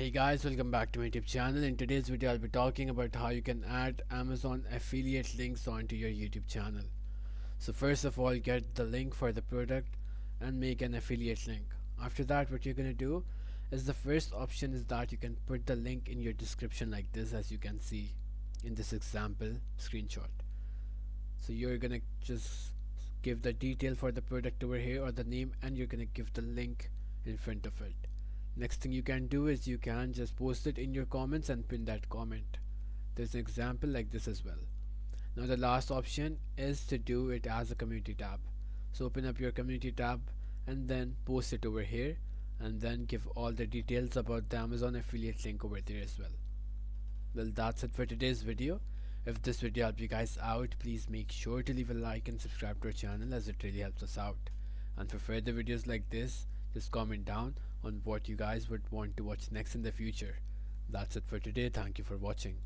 Hey guys, welcome back to my YouTube channel. In today's video, I'll be talking about how you can add Amazon affiliate links onto your YouTube channel. So first of all, get the link for the product and make an affiliate link. After that, what you're gonna do is the first option is that you can put the link in your description like this, as you can see in this example screenshot. So you're gonna just give the detail for the product over here or the name, and you're gonna give the link in front of it. Next thing you can do is you can just post it in your comments and pin that comment. There's an example like this as well. Now the last option is to do it as a community tab. So open up your community tab and then post it over here, and then give all the details about the Amazon affiliate link over there as well. Well, that's it for today's video. If this video helped you guys out, please make sure to leave a like and subscribe to our channel, as it really helps us out. And for further videos like this, just comment down on what you guys would want to watch next in the future. That's it for today. Thank you for watching.